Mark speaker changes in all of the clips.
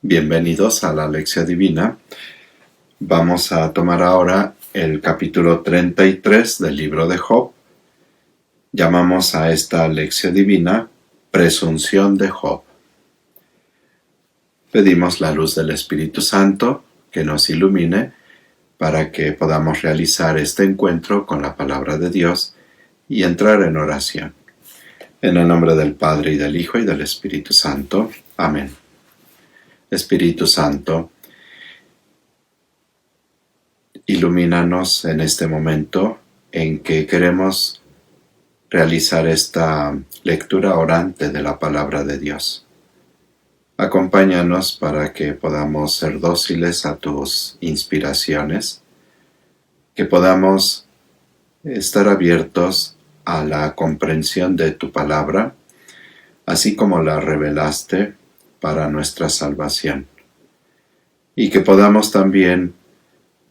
Speaker 1: Bienvenidos a la Lección Divina. Vamos a tomar ahora el capítulo 33 del libro de Job. Llamamos a esta Lección Divina Presunción de Job. Pedimos la luz del Espíritu Santo que nos ilumine para que podamos realizar este encuentro con la palabra de Dios y entrar en oración. En el nombre del Padre y del Hijo y del Espíritu Santo. Amén. Espíritu Santo, ilumínanos en este momento en que queremos realizar esta lectura orante de la palabra de Dios. Acompáñanos para que podamos ser dóciles a tus inspiraciones, que podamos estar abiertos a la comprensión de tu palabra, así como la revelaste para nuestra salvación, y que podamos también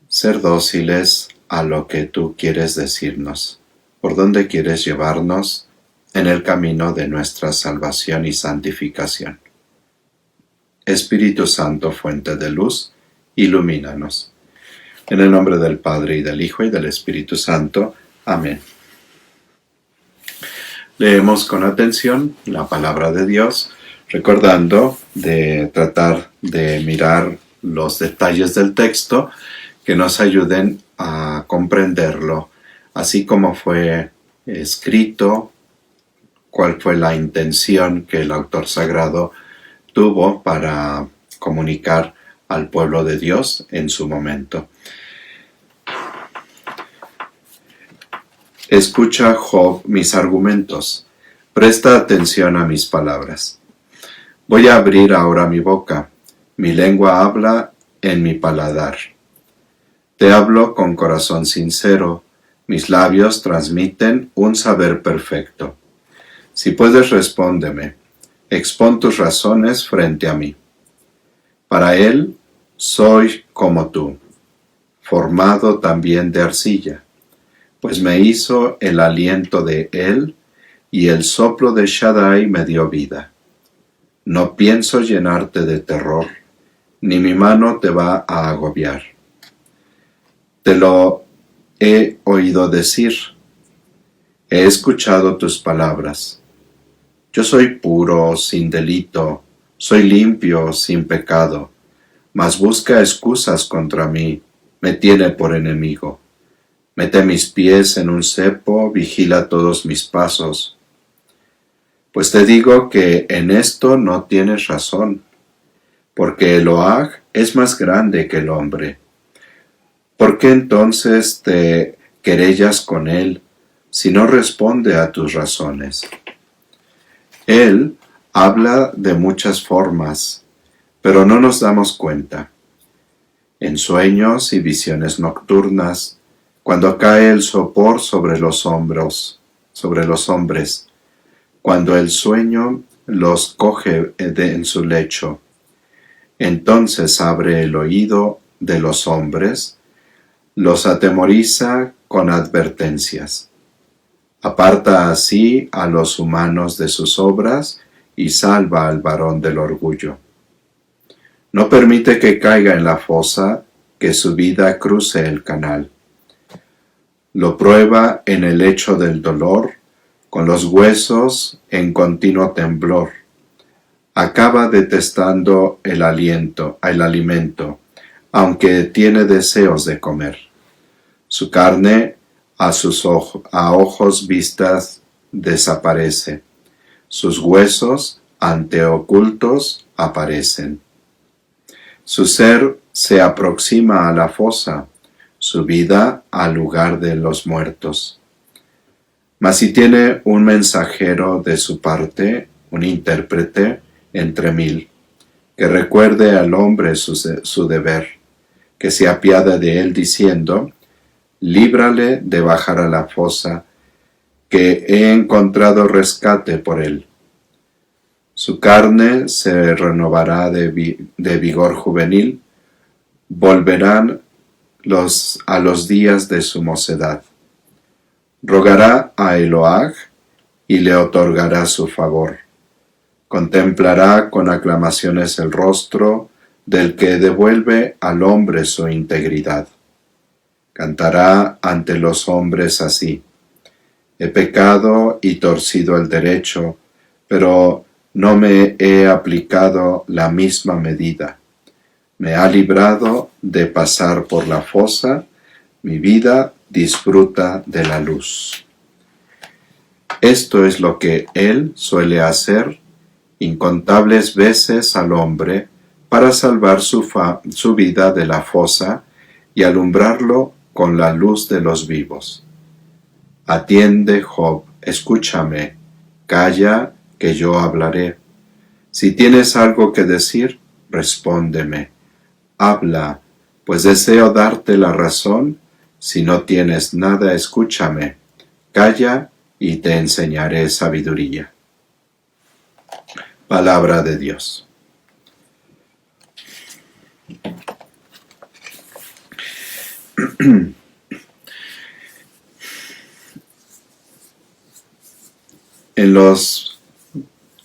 Speaker 1: ser dóciles a lo que tú quieres decirnos, por dónde quieres llevarnos en el camino de nuestra salvación y santificación. Espíritu Santo, fuente de luz, ilumínanos. En el nombre del Padre y del Hijo y del Espíritu Santo. Amén. Leemos con atención la palabra de Dios, recordando de tratar de mirar los detalles del texto que nos ayuden a comprenderlo, así como fue escrito, cuál fue la intención que el autor sagrado tuvo para comunicar al pueblo de Dios en su momento. Escucha, Job, mis argumentos. Presta atención a mis palabras. Voy a abrir ahora mi boca, mi lengua habla en mi paladar. Te hablo con corazón sincero, mis labios transmiten un saber perfecto. Si puedes, respóndeme, expón tus razones frente a mí. Para él soy como tú, formado también de arcilla, pues me hizo el aliento de él y el soplo de Shaddai me dio vida. No pienso llenarte de terror, ni mi mano te va a agobiar. Te lo he oído decir, he escuchado tus palabras. Yo soy puro, sin delito, soy limpio, sin pecado, mas busca excusas contra mí, me tiene por enemigo. Mete mis pies en un cepo, vigila todos mis pasos. Pues te digo que en esto no tienes razón, porque Elohag es más grande que el hombre. ¿Por qué entonces te querellas con él si no responde a tus razones? Él habla de muchas formas, pero no nos damos cuenta. En sueños y visiones nocturnas, cuando cae el sopor sobre los hombres, cuando el sueño los coge en su lecho, entonces abre el oído de los hombres, los atemoriza con advertencias. Aparta así a los humanos de sus obras y salva al varón del orgullo. No permite que caiga en la fosa, que su vida cruce el canal. Lo prueba en el lecho del dolor, con los huesos en continuo temblor. Acaba detestando el alimento, aunque tiene deseos de comer. Su carne a ojos vistas desaparece. Sus huesos ante ocultos aparecen. Su ser se aproxima a la fosa, su vida al lugar de los muertos. Mas si tiene un mensajero de su parte, un intérprete entre mil, que recuerde al hombre su deber, que se apiade de él diciendo, líbrale de bajar a la fosa, que he encontrado rescate por él. Su carne se renovará de vigor juvenil, volverán a los días de su mocedad. Rogará a Elohag y le otorgará su favor. Contemplará con aclamaciones el rostro del que devuelve al hombre su integridad. Cantará ante los hombres así: he pecado y torcido el derecho, pero no me he aplicado la misma medida. Me ha librado de pasar por la fosa, mi vida disfruta de la luz. Esto es lo que él suele hacer incontables veces al hombre para salvar su vida de la fosa y alumbrarlo con la luz de los vivos. Atiende, Job, escúchame, calla, que yo hablaré. Si tienes algo que decir, respóndeme. Habla, pues deseo darte la razón. Si no tienes nada, escúchame. Calla y te enseñaré sabiduría. Palabra de Dios.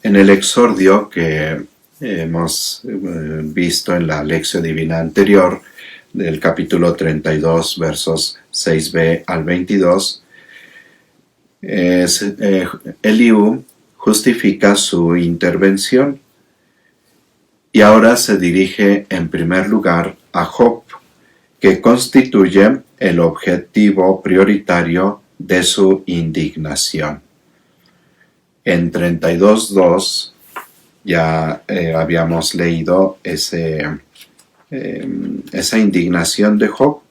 Speaker 1: En el exordio que hemos visto en la lección divina anterior, del capítulo 32, versos 6b al 22, Eliú justifica su intervención y ahora se dirige en primer lugar a Job, que constituye el objetivo prioritario de su indignación. En 32.2 ya habíamos leído esa indignación de Job.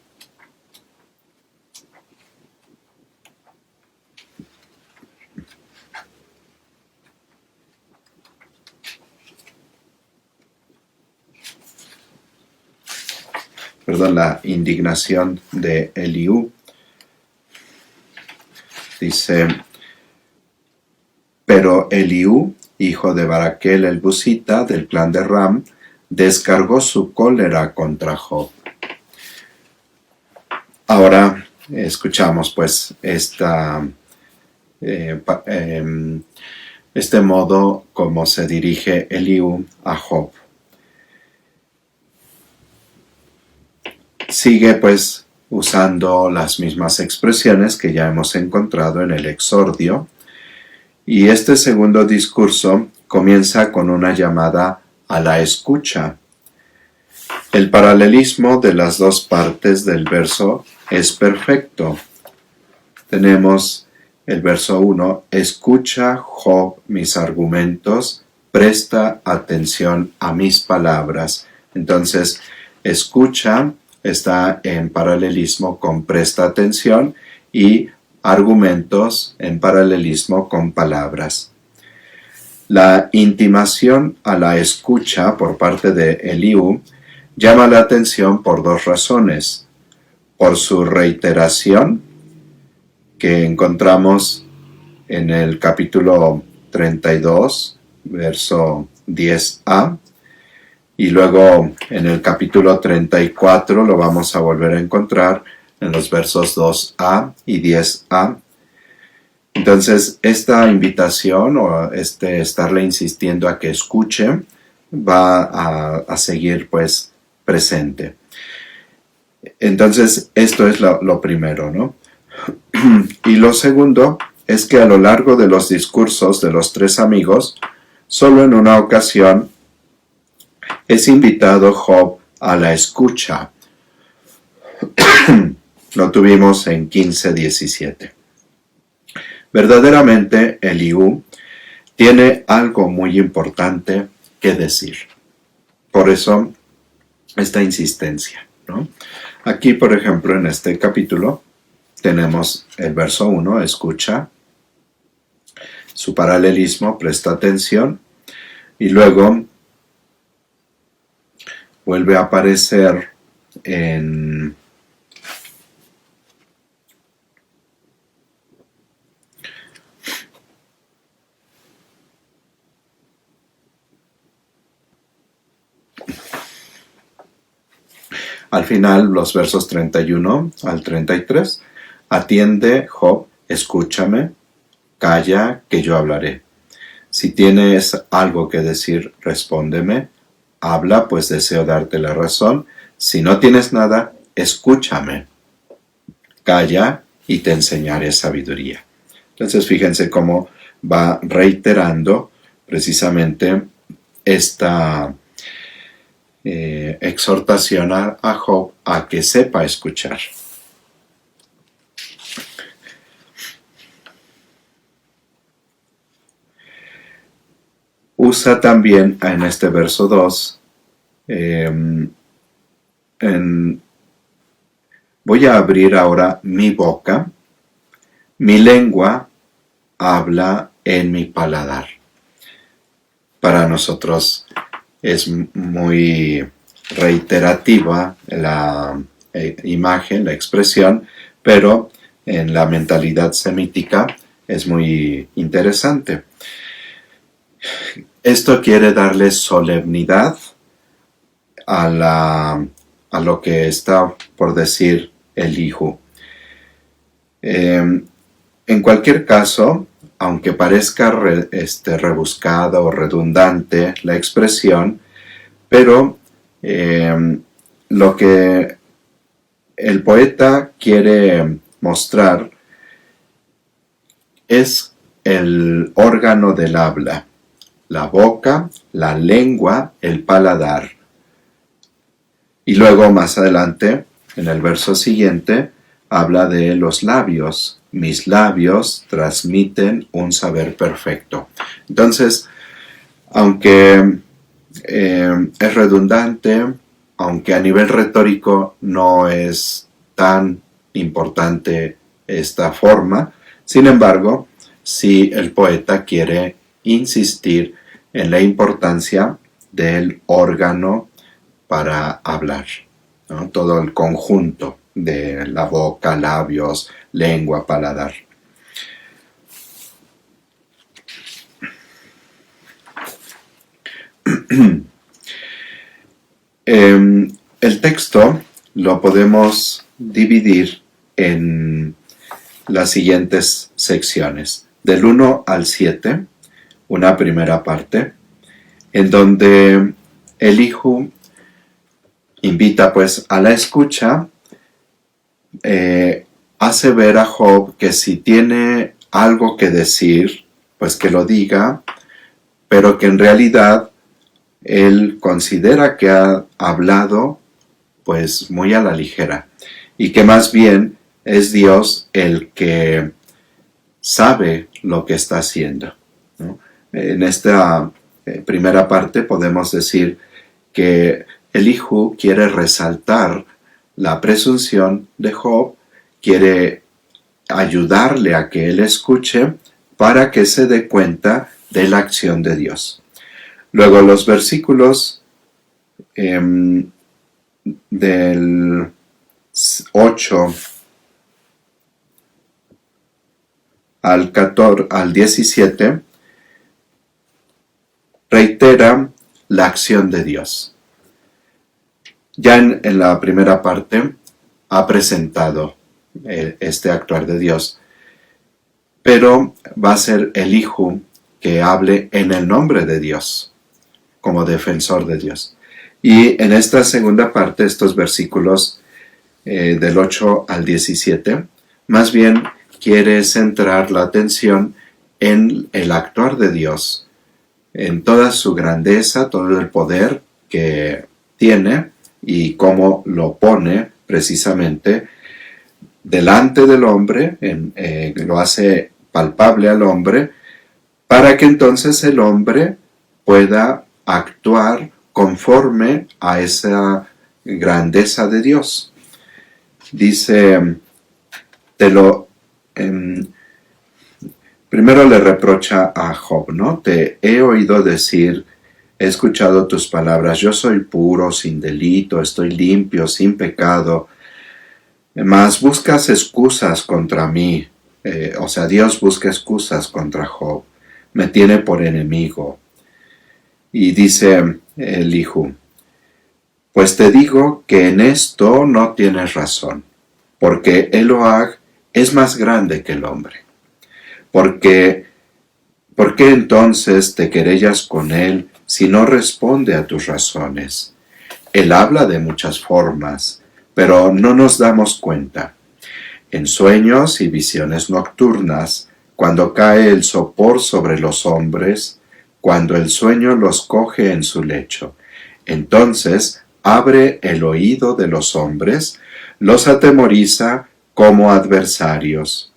Speaker 1: La indignación de Eliú. Dice: pero Eliú, hijo de Baraquel el Busita, del clan de Ram, descargó su cólera contra Job. Ahora escuchamos pues este modo como se dirige Eliú a Job. Sigue pues usando las mismas expresiones que ya hemos encontrado en el exordio, y este segundo discurso comienza con una llamada a la escucha. El paralelismo de las dos partes del verso es perfecto. Tenemos el verso 1: escucha, Job, mis argumentos, presta atención a mis palabras. Entonces, escucha está en paralelismo con presta atención y argumentos en paralelismo con palabras. La intimación a la escucha por parte de Eliú llama la atención por dos razones: por su reiteración, que encontramos en el capítulo 32, verso 10a, y luego en el capítulo 34 lo vamos a volver a encontrar en los versos 2a y 10a. Entonces, esta invitación o estarle insistiendo a que escuche va a seguir pues presente. Entonces, esto es lo primero, ¿no? Y lo segundo es que a lo largo de los discursos de los tres amigos, solo en una ocasión es invitado Job a la escucha. Lo tuvimos en 15:17. Verdaderamente, Eliú tiene algo muy importante que decir. Por eso, esta insistencia, ¿no? Aquí, por ejemplo, en este capítulo, tenemos el verso 1, escucha, su paralelismo, presta atención, y luego vuelve a aparecer al final, los versos 31 al 33, atiende, Job, escúchame, calla, que yo hablaré. Si tienes algo que decir, respóndeme, habla, pues deseo darte la razón. Si no tienes nada, escúchame. Calla y te enseñaré sabiduría. Entonces fíjense cómo va reiterando precisamente esta exhortación a Job a que sepa escuchar. Usa también en este verso 2, voy a abrir ahora mi boca, mi lengua habla en mi paladar. Para nosotros es muy reiterativa la imagen, la expresión, pero en la mentalidad semítica es muy interesante. Esto quiere darle solemnidad a lo que está por decir Elihu. En cualquier caso, aunque parezca rebuscada o redundante la expresión, pero lo que el poeta quiere mostrar es el órgano del habla, la boca, la lengua, el paladar. Y luego más adelante, en el verso siguiente, habla de los labios. Mis labios transmiten un saber perfecto. Entonces, aunque es redundante, aunque a nivel retórico no es tan importante esta forma, sin embargo, sí el poeta quiere insistir en la importancia del órgano para hablar, ¿no? Todo el conjunto de la boca, labios, lengua, paladar. El texto lo podemos dividir en las siguientes secciones. Del 1 al 7, una primera parte, en donde Elihu invita pues a la escucha, hace ver a Job que si tiene algo que decir, pues que lo diga, pero que en realidad él considera que ha hablado pues muy a la ligera y que más bien es Dios el que sabe lo que está haciendo, ¿no? En esta primera parte podemos decir que Elihu quiere resaltar la presunción de Job, quiere ayudarle a que él escuche para que se dé cuenta de la acción de Dios. Luego los versículos del 8 al 17 reitera la acción de Dios. Ya en la primera parte ha presentado este actuar de Dios, pero va a ser Elihu que hable en el nombre de Dios, como defensor de Dios. Y en esta segunda parte, estos versículos del 8 al 17, más bien quiere centrar la atención en el actuar de Dios, en toda su grandeza, todo el poder que tiene y cómo lo pone precisamente delante del hombre, lo hace palpable al hombre, para que entonces el hombre pueda actuar conforme a esa grandeza de Dios. Dice, primero le reprocha a Job, ¿no? Te he oído decir, he escuchado tus palabras, yo soy puro, sin delito, estoy limpio, sin pecado, mas buscas excusas contra mí, o sea, Dios busca excusas contra Job, me tiene por enemigo. Y dice Elihu, pues te digo que en esto no tienes razón, porque Elohag es más grande que el hombre. ¿Por qué entonces te querellas con él si no responde a tus razones. Él habla de muchas formas, pero no nos damos cuenta. En sueños y visiones nocturnas, cuando cae el sopor sobre los hombres, cuando el sueño los coge en su lecho, entonces abre el oído de los hombres, los atemoriza como adversarios.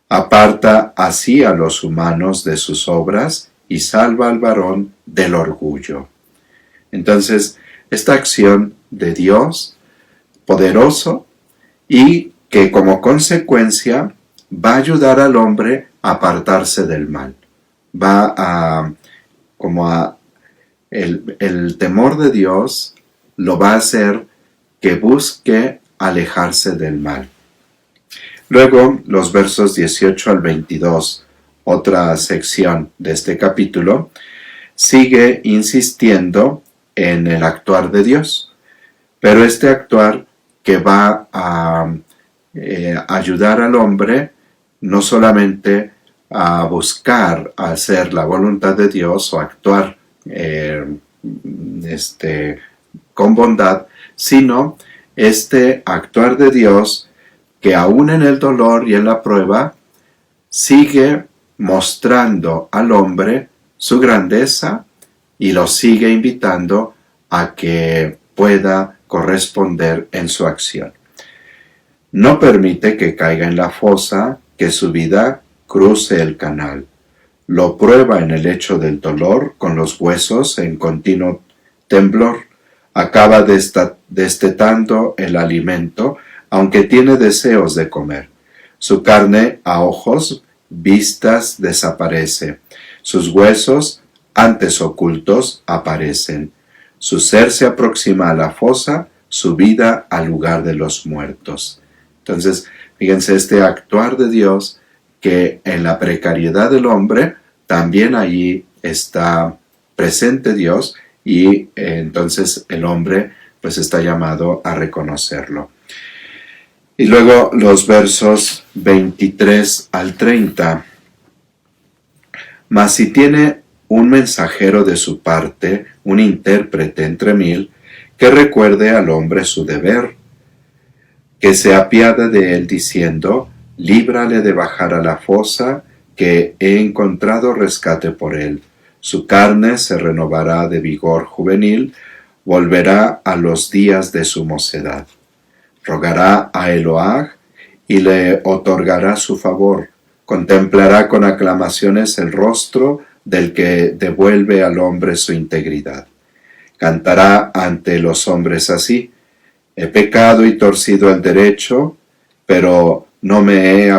Speaker 1: Aparta así a los humanos de sus obras y salva al varón del orgullo. Entonces, esta acción de Dios poderoso y que como consecuencia va a ayudar al hombre a apartarse del mal. El temor de Dios lo va a hacer que busque alejarse del mal. Luego, los versos 18 al 22, otra sección de este capítulo, sigue insistiendo en el actuar de Dios, pero este actuar que va a ayudar al hombre no solamente a buscar hacer la voluntad de Dios o actuar con bondad, sino este actuar de Dios que aún en el dolor y en la prueba sigue mostrando al hombre su grandeza y lo sigue invitando a que pueda corresponder en su acción. No permite que caiga en la fosa, que su vida cruce el canal. Lo prueba en el hecho del dolor, con los huesos en continuo temblor. Acaba destetando el alimento, aunque tiene deseos de comer. Su carne a ojos vistas desaparece. Sus huesos, antes ocultos, aparecen. Su ser se aproxima a la fosa, su vida al lugar de los muertos. Entonces, fíjense este actuar de Dios, que en la precariedad del hombre, también allí está presente Dios, y entonces el hombre pues está llamado a reconocerlo. Y luego los versos 23 al 30. Mas si tiene un mensajero de su parte, un intérprete entre mil, que recuerde al hombre su deber, que se apiade de él diciendo, líbrale de bajar a la fosa, que he encontrado rescate por él. Su carne se renovará de vigor juvenil, volverá a los días de su mocedad. Rogará a Eloah y le otorgará su favor. Contemplará con aclamaciones el rostro del que devuelve al hombre su integridad. Cantará ante los hombres así: he pecado y torcido el derecho, pero no me ha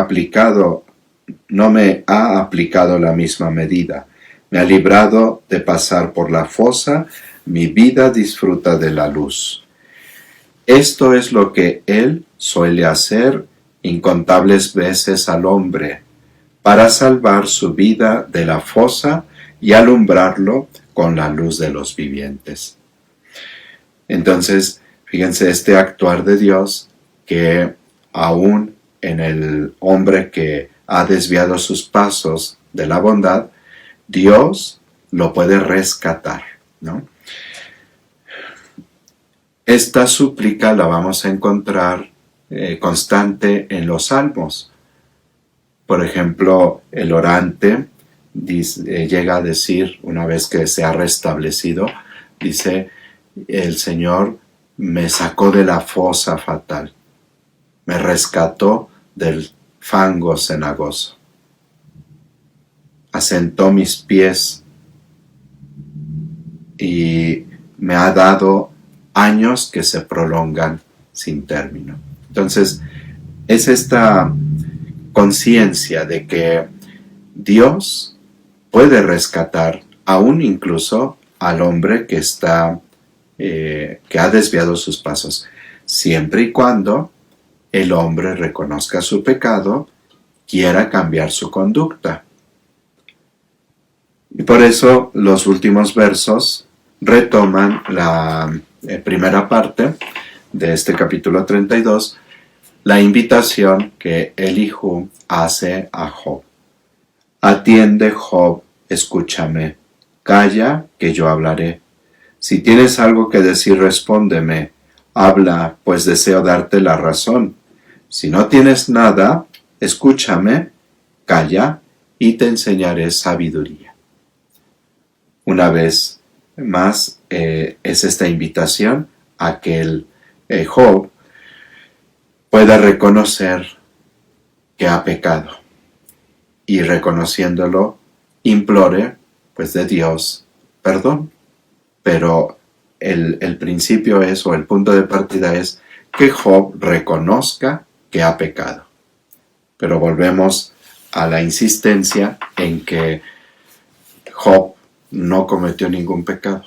Speaker 1: aplicado la misma medida. Me ha librado de pasar por la fosa, mi vida disfruta de la luz. Esto es lo que él suele hacer incontables veces al hombre, para salvar su vida de la fosa y alumbrarlo con la luz de los vivientes. Entonces, fíjense este actuar de Dios, que aún en el hombre que ha desviado sus pasos de la bondad, Dios lo puede rescatar, ¿no? Esta súplica la vamos a encontrar constante en los salmos. Por ejemplo, el orante llega a decir, una vez que se ha restablecido, dice: el Señor me sacó de la fosa fatal, me rescató del fango cenagoso, asentó mis pies y me ha dado años que se prolongan sin término. Entonces, es esta conciencia de que Dios puede rescatar aún incluso al hombre que ha desviado sus pasos, siempre y cuando el hombre reconozca su pecado, quiera cambiar su conducta. Y por eso los últimos versos retoman la primera parte de este capítulo 32, la invitación que Elihu hace a Job. Atiende, Job, escúchame. Calla, que yo hablaré. Si tienes algo que decir, respóndeme. Habla, pues deseo darte la razón. Si no tienes nada, escúchame, calla, y te enseñaré sabiduría. Una vez más, es esta invitación a que el Job pueda reconocer que ha pecado y reconociéndolo implore pues de Dios perdón. Pero el principio es, o el punto de partida es, que Job reconozca que ha pecado. Pero volvemos a la insistencia en que Job no cometió ningún pecado.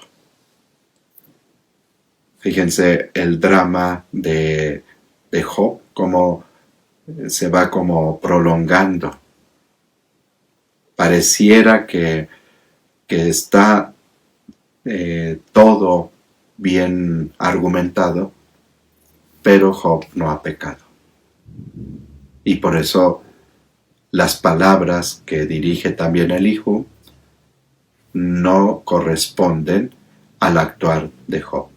Speaker 1: Fíjense el drama de Job, cómo se va como prolongando. Pareciera que está todo bien argumentado, pero Job no ha pecado. Y por eso las palabras que dirige también Elihu no corresponden al actuar de Job.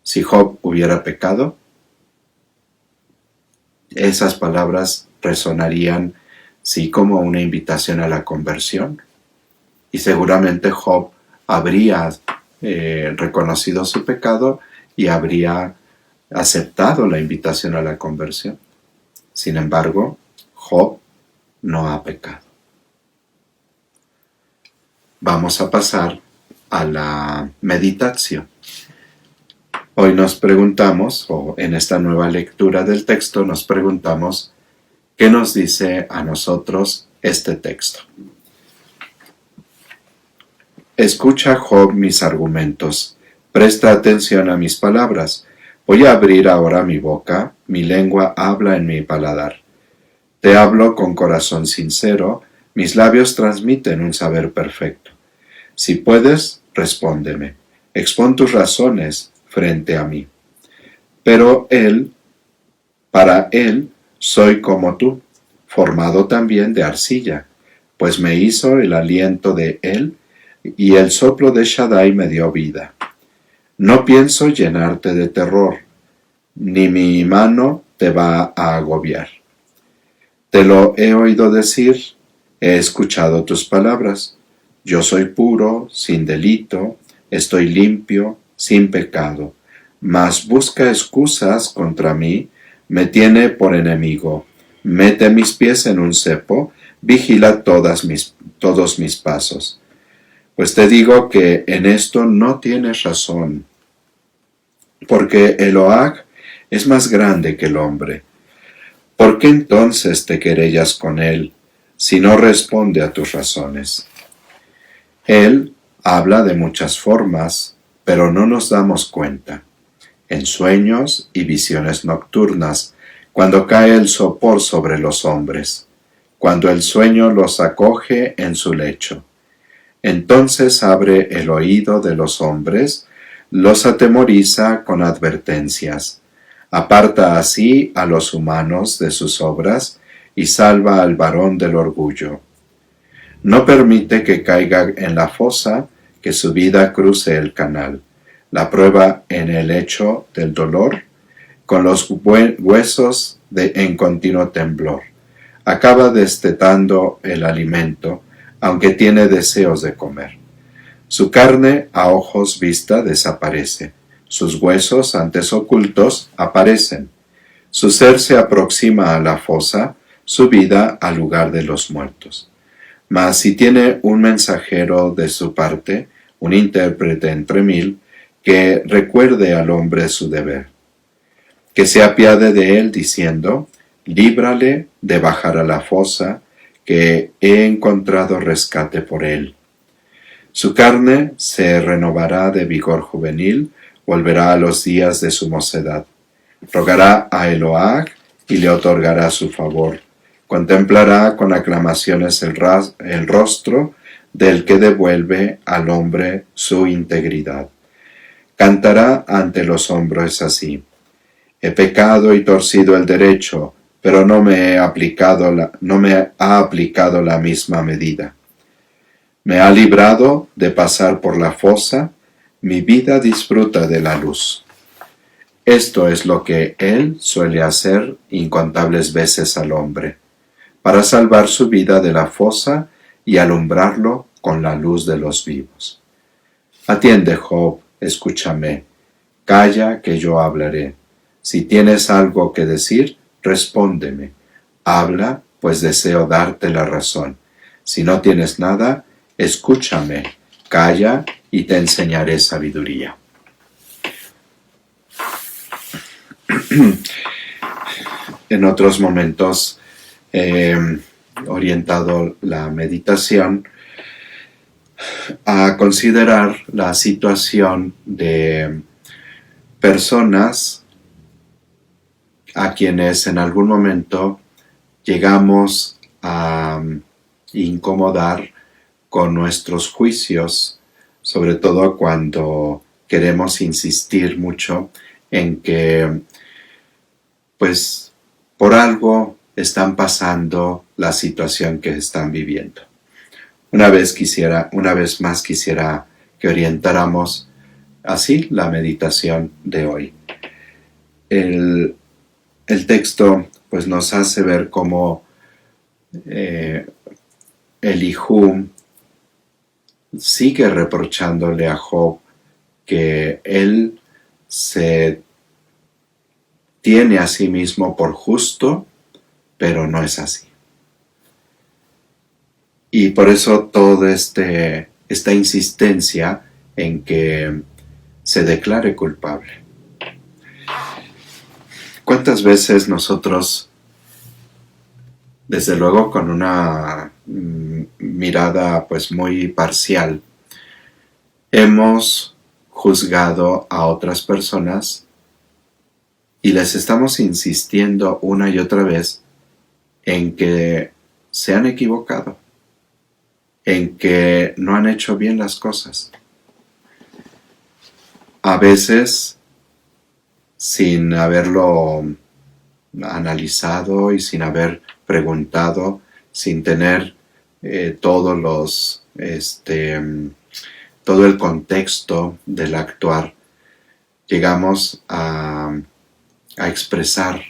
Speaker 1: Si Job hubiera pecado, esas palabras resonarían sí como una invitación a la conversión, y seguramente Job habría reconocido su pecado y habría aceptado la invitación a la conversión. Sin embargo, Job no ha pecado. Vamos a pasar a la meditación. Hoy nos preguntamos, o en esta nueva lectura del texto nos preguntamos, ¿qué nos dice a nosotros este texto? Escucha, Job, mis argumentos. Presta atención a mis palabras. Voy a abrir ahora mi boca, mi lengua habla en mi paladar. Te hablo con corazón sincero, mis labios transmiten un saber perfecto. Si puedes, respóndeme. Expón tus razones frente a mí. Pero para él, soy como tú, formado también de arcilla, pues me hizo el aliento de él, y el soplo de Shaddai me dio vida. No pienso llenarte de terror, ni mi mano te va a agobiar. Te lo he oído decir, he escuchado tus palabras. Yo soy puro, sin delito, estoy limpio, sin pecado. Mas busca excusas contra mí, me tiene por enemigo. Mete mis pies en un cepo, vigila todos mis pasos. Pues te digo que en esto no tienes razón, porque Eloah es más grande que el hombre. ¿Por qué entonces te querellas con él, si no responde a tus razones? Él habla de muchas formas, pero no nos damos cuenta. En sueños y visiones nocturnas, cuando cae el sopor sobre los hombres, cuando el sueño los acoge en su lecho. Entonces abre el oído de los hombres, los atemoriza con advertencias. Aparta así a los humanos de sus obras y salva al varón del orgullo. No permite que caiga en la fosa, que su vida cruce el canal. La prueba en el hecho del dolor, con los huesos en continuo temblor. Acaba destetando el alimento, aunque tiene deseos de comer. Su carne a ojos vista desaparece, sus huesos antes ocultos aparecen. Su ser se aproxima a la fosa, su vida al lugar de los muertos. Mas si tiene un mensajero de su parte, un intérprete entre mil, que recuerde al hombre su deber, que se apiade de él diciendo, líbrale de bajar a la fosa, que he encontrado rescate por él. Su carne se renovará de vigor juvenil, volverá a los días de su mocedad. Rogará a Eloah y le otorgará su favor. Contemplará con aclamaciones el rostro del que devuelve al hombre su integridad. Cantará ante los hombres así. He pecado y torcido el derecho, pero no me ha aplicado la misma medida. Me ha librado de pasar por la fosa, mi vida disfruta de la luz. Esto es lo que Él suele hacer incontables veces al hombre, para salvar su vida de la fosa y alumbrarlo con la luz de los vivos. Atiende, Job, escúchame, calla que yo hablaré. Si tienes algo que decir, respóndeme. Habla, pues deseo darte la razón. Si no tienes nada, escúchame, calla y te enseñaré sabiduría. En otros momentos he orientado la meditación a considerar la situación de personas a quienes en algún momento llegamos a incomodar con nuestros juicios, sobre todo cuando queremos insistir mucho en que, pues, por algo están pasando la situación que están viviendo. Una vez más quisiera que orientáramos así la meditación de hoy. El texto pues nos hace ver cómo Elijú sigue reprochándole a Job que él se tiene a sí mismo por justo, pero no es así. Y por eso toda esta insistencia en que se declare culpable. ¿Cuántas veces nosotros, desde luego con una mirada pues muy parcial, hemos juzgado a otras personas y les estamos insistiendo una y otra vez en que se han equivocado, en que no han hecho bien las cosas? A veces, sin haberlo analizado y sin haber preguntado, sin tener todo el contexto del actuar, llegamos a expresar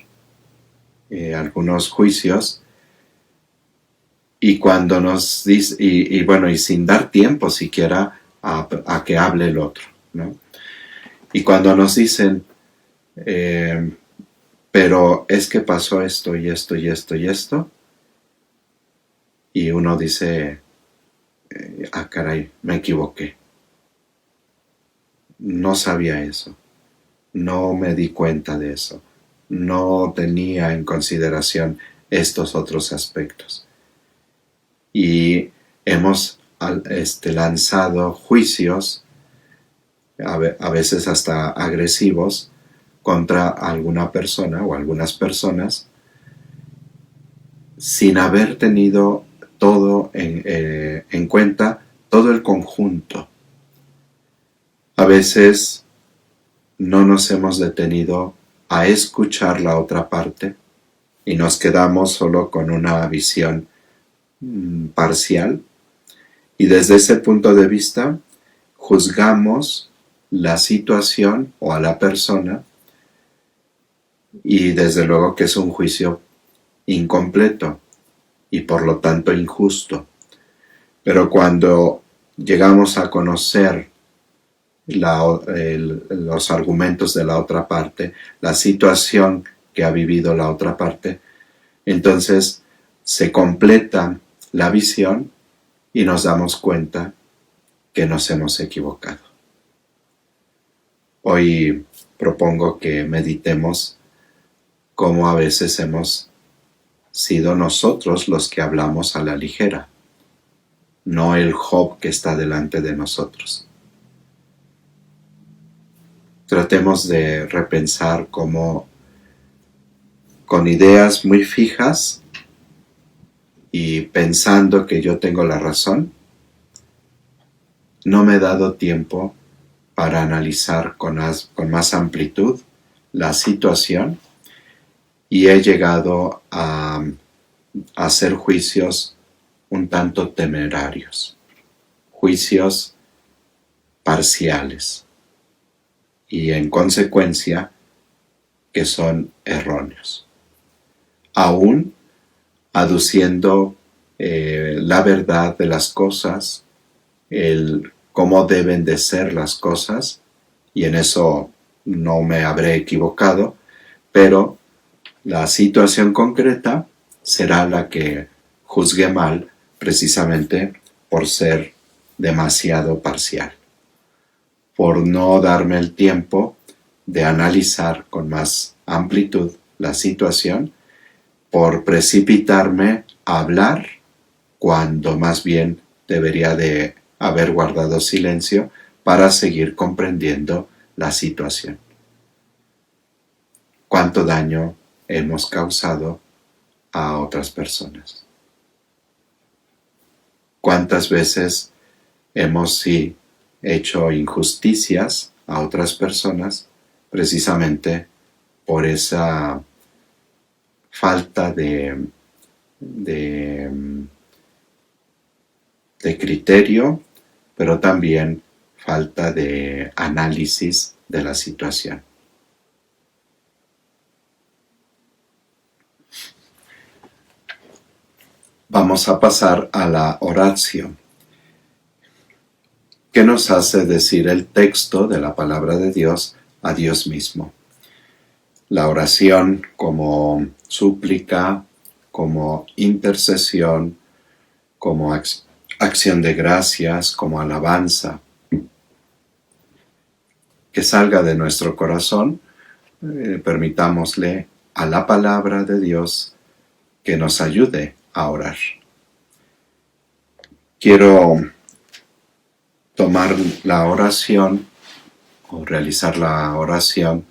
Speaker 1: algunos juicios, y cuando nos dice, y sin dar tiempo siquiera a que hable el otro, ¿no? Y cuando nos dicen, pero es que pasó esto y esto y esto y esto, y uno dice, caray, me equivoqué. No sabía eso, no me di cuenta de eso, no tenía en consideración estos otros aspectos. Y hemos lanzado juicios, a veces hasta agresivos, contra alguna persona o algunas personas, sin haber tenido todo en cuenta, todo el conjunto. A veces no nos hemos detenido a escuchar la otra parte y nos quedamos solo con una visión parcial, y desde ese punto de vista juzgamos la situación o a la persona, y desde luego que es un juicio incompleto y por lo tanto injusto. Pero cuando llegamos a conocer los argumentos de la otra parte, la situación que ha vivido la otra parte, entonces se completa la visión y nos damos cuenta que nos hemos equivocado. Hoy propongo que meditemos cómo a veces hemos sido nosotros los que hablamos a la ligera, no el Job que está delante de nosotros. Tratemos de repensar cómo, con ideas muy fijas y pensando que yo tengo la razón, no me he dado tiempo para analizar con más amplitud la situación, y he llegado a hacer juicios un tanto temerarios. juicios parciales y en consecuencia que son erróneos, aún aduciendo la verdad de las cosas, el cómo deben de ser las cosas, y en eso no me habré equivocado, pero la situación concreta será la que juzgué mal precisamente por ser demasiado parcial, por no darme el tiempo de analizar con más amplitud la situación, por precipitarme a hablar cuando más bien debería de haber guardado silencio para seguir comprendiendo la situación. ¿Cuánto daño hemos causado a otras personas? ¿Cuántas veces hemos hecho injusticias a otras personas precisamente por esa falta de criterio, pero también falta de análisis de la situación? Vamos a pasar a la oración. ¿Qué nos hace decir el texto de la palabra de Dios a Dios mismo? La oración como súplica, como intercesión, como acción de gracias, como alabanza, que salga de nuestro corazón, permitámosle a la palabra de Dios que nos ayude a orar. Quiero tomar la oración o realizar la oración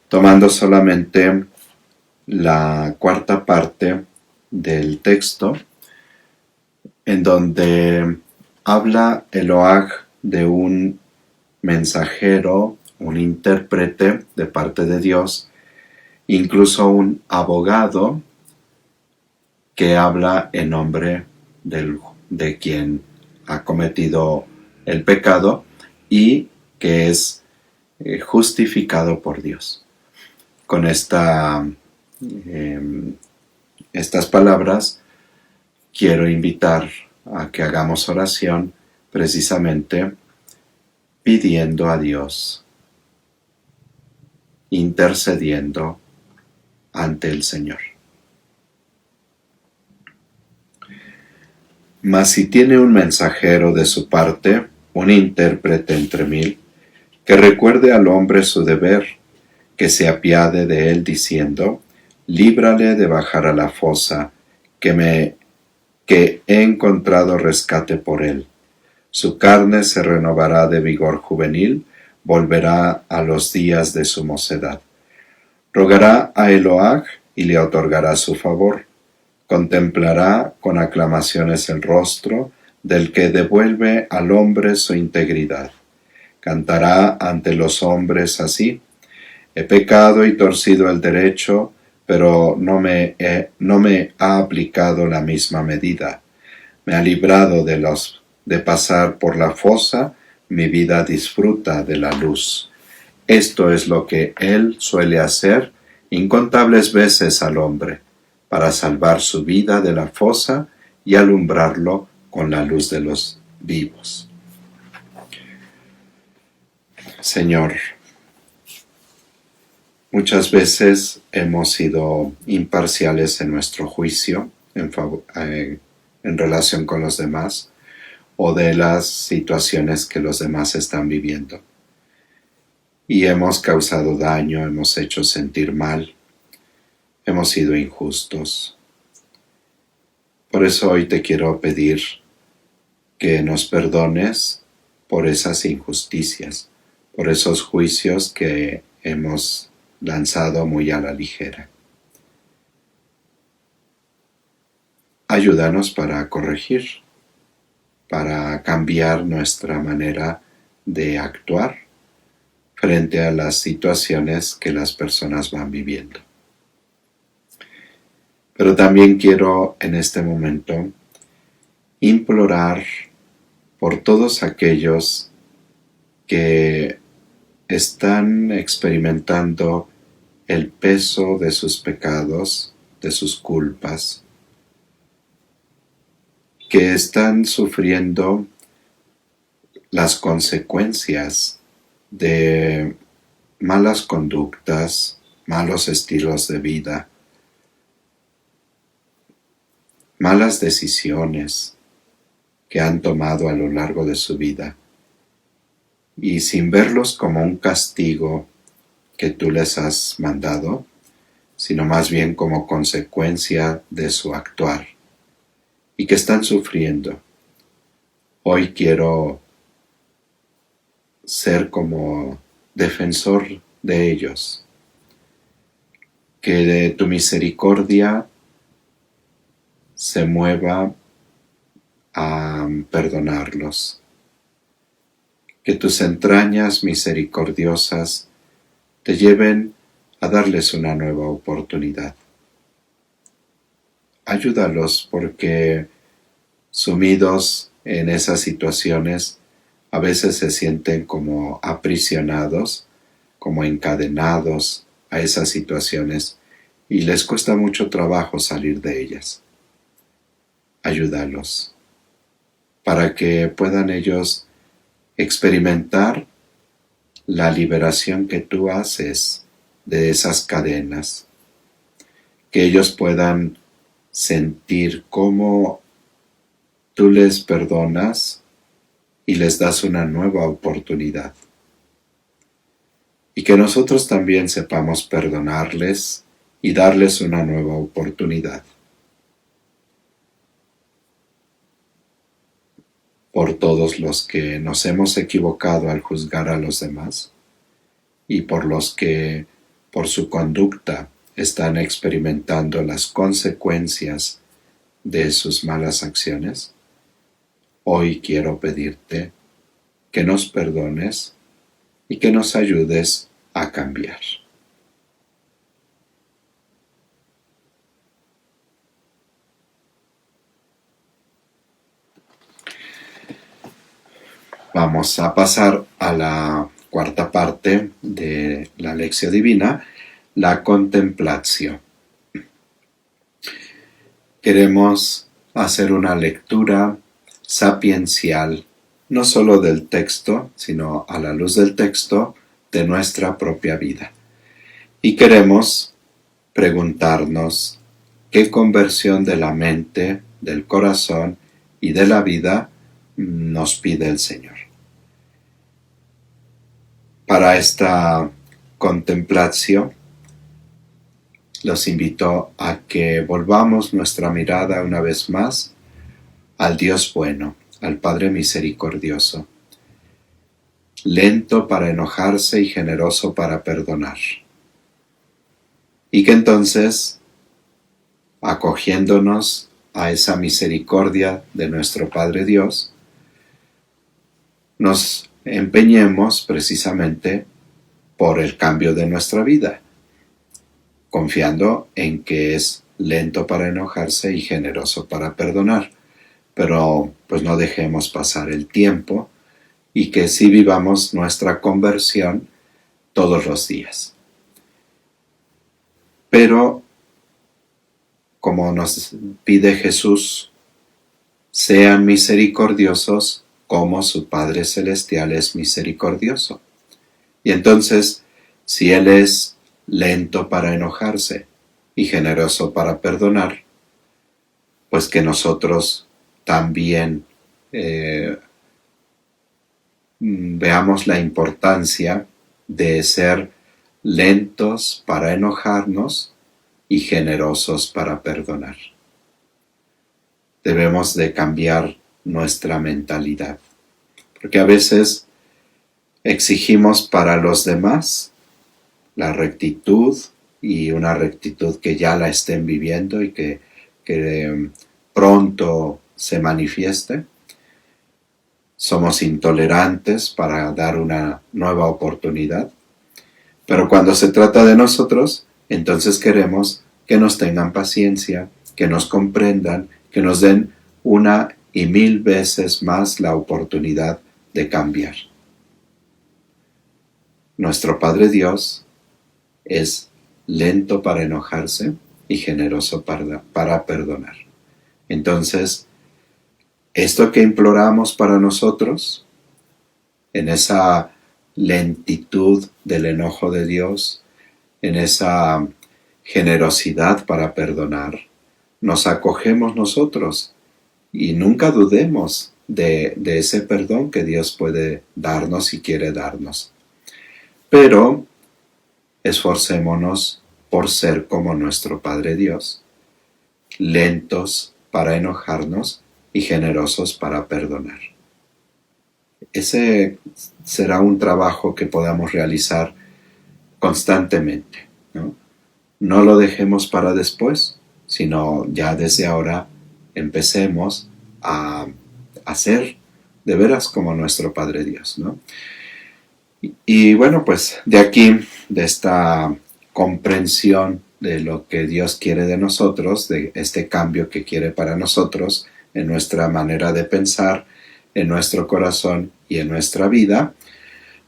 Speaker 1: tomando solamente la cuarta parte del texto, en donde habla Eloaj de un mensajero, un intérprete de parte de Dios, incluso un abogado que habla en nombre de quien ha cometido el pecado y que es justificado por Dios. Con estas palabras quiero invitar a que hagamos oración precisamente pidiendo a Dios, intercediendo ante el Señor. Mas si tiene un mensajero de su parte, un intérprete entre mil, que recuerde al hombre su deber, que se apiade de él diciendo, líbrale de bajar a la fosa, que he encontrado rescate por él. Su carne se renovará de vigor juvenil, volverá a los días de su mocedad. Rogará a Eloaj y le otorgará su favor. Contemplará con aclamaciones el rostro del que devuelve al hombre su integridad. Cantará ante los hombres así: he pecado y torcido el derecho, pero no me ha aplicado la misma medida. Me ha librado de pasar por la fosa, mi vida disfruta de la luz. Esto es lo que él suele hacer incontables veces al hombre, para salvar su vida de la fosa y alumbrarlo con la luz de los vivos. Señor, muchas veces hemos sido imparciales en nuestro juicio en relación con los demás o de las situaciones que los demás están viviendo. Y hemos causado daño, hemos hecho sentir mal, hemos sido injustos. Por eso hoy te quiero pedir que nos perdones por esas injusticias, por esos juicios que hemos lanzado muy a la ligera. Ayúdanos para corregir, para cambiar nuestra manera de actuar frente a las situaciones que las personas van viviendo. Pero también quiero en este momento implorar por todos aquellos que están experimentando el peso de sus pecados, de sus culpas, que están sufriendo las consecuencias de malas conductas, malos estilos de vida, malas decisiones que han tomado a lo largo de su vida, y sin verlos como un castigo que tú les has mandado, sino más bien como consecuencia de su actuar, y que están sufriendo. Hoy quiero ser como defensor de ellos, que de tu misericordia se mueva a perdonarlos, que tus entrañas misericordiosas te lleven a darles una nueva oportunidad. Ayúdalos, porque sumidos en esas situaciones a veces se sienten como aprisionados, como encadenados a esas situaciones, y les cuesta mucho trabajo salir de ellas. Ayúdalos para que puedan ellos experimentar la liberación que tú haces de esas cadenas, que ellos puedan sentir cómo tú les perdonas y les das una nueva oportunidad. Y que nosotros también sepamos perdonarles y darles una nueva oportunidad. Por todos los que nos hemos equivocado al juzgar a los demás, y por los que, por su conducta, están experimentando las consecuencias de sus malas acciones, hoy quiero pedirte que nos perdones y que nos ayudes a cambiar. Vamos a pasar a la cuarta parte de la Lección Divina, la contemplación. Queremos hacer una lectura sapiencial, no solo del texto, sino a la luz del texto, de nuestra propia vida. Y queremos preguntarnos qué conversión de la mente, del corazón y de la vida nos pide el Señor. Para esta contemplación, los invito a que volvamos nuestra mirada una vez más al Dios bueno, al Padre misericordioso, lento para enojarse y generoso para perdonar. Y que entonces, acogiéndonos a esa misericordia de nuestro Padre Dios, nos empeñemos precisamente por el cambio de nuestra vida, confiando en que es lento para enojarse y generoso para perdonar, pero pues no dejemos pasar el tiempo y que sí vivamos nuestra conversión todos los días. Pero, como nos pide Jesús, sean misericordiosos como su Padre Celestial es misericordioso. Y entonces, si Él es lento para enojarse y generoso para perdonar, pues que nosotros también veamos la importancia de ser lentos para enojarnos y generosos para perdonar. Debemos de cambiar nuestra mentalidad, porque a veces exigimos para los demás la rectitud, y una rectitud que ya la estén viviendo y que pronto se manifieste. Somos intolerantes para dar una nueva oportunidad, pero cuando se trata de nosotros, entonces queremos que nos tengan paciencia, que nos comprendan, que nos den una y 1000 veces más la oportunidad de cambiar. Nuestro Padre Dios es lento para enojarse y generoso para perdonar. Entonces, esto que imploramos para nosotros, en esa lentitud del enojo de Dios, en esa generosidad para perdonar, nos acogemos nosotros y nunca dudemos de ese perdón que Dios puede darnos y quiere darnos. Pero esforcémonos por ser como nuestro Padre Dios, lentos para enojarnos y generosos para perdonar. Ese será un trabajo que podamos realizar constantemente, ¿no? No lo dejemos para después, sino ya desde ahora empecemos a ser de veras como nuestro Padre Dios, ¿no? Y bueno, pues de aquí, de esta comprensión de lo que Dios quiere de nosotros, de este cambio que quiere para nosotros en nuestra manera de pensar, en nuestro corazón y en nuestra vida,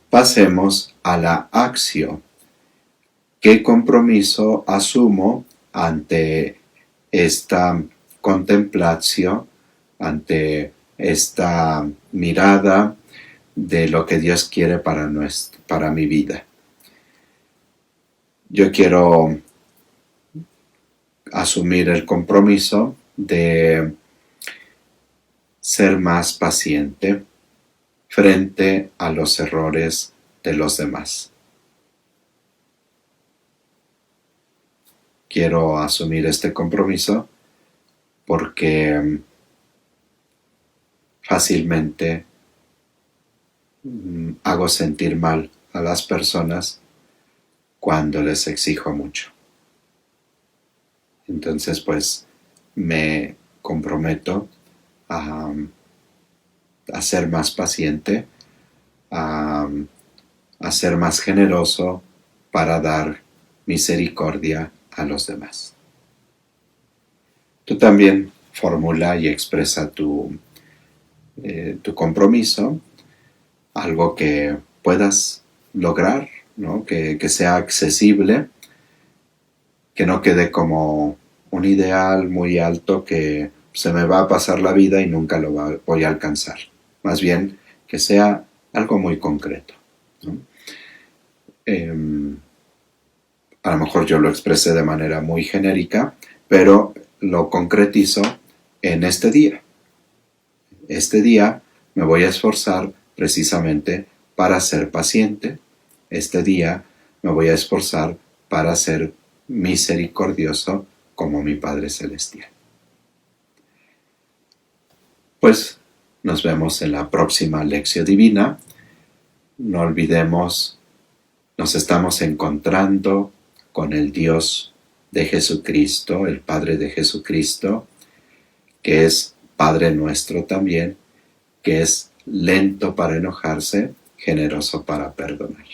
Speaker 1: pasemos a la acción. ¿Qué compromiso asumo ante esta contemplación, ante esta mirada de lo que Dios quiere para mi vida? Yo quiero asumir el compromiso de ser más paciente frente a los errores de los demás. Quiero asumir este compromiso porque fácilmente hago sentir mal a las personas cuando les exijo mucho. Entonces, pues, me comprometo a ser más paciente, a ser más generoso para dar misericordia a los demás. Tú también formula y expresa tu compromiso, algo que puedas lograr, ¿no? Que sea accesible, que no quede como un ideal muy alto que se me va a pasar la vida y nunca lo voy a alcanzar. Más bien, que sea algo muy concreto, ¿no? A lo mejor yo lo expresé de manera muy genérica, pero lo concretizo en este día. Este día me voy a esforzar precisamente para ser paciente. Este día me voy a esforzar para ser misericordioso como mi Padre Celestial. Pues nos vemos en la próxima lección divina. No olvidemos, nos estamos encontrando con el Dios de Jesucristo, el Padre de Jesucristo, que es Padre nuestro también, que es lento para enojarse, generoso para perdonar.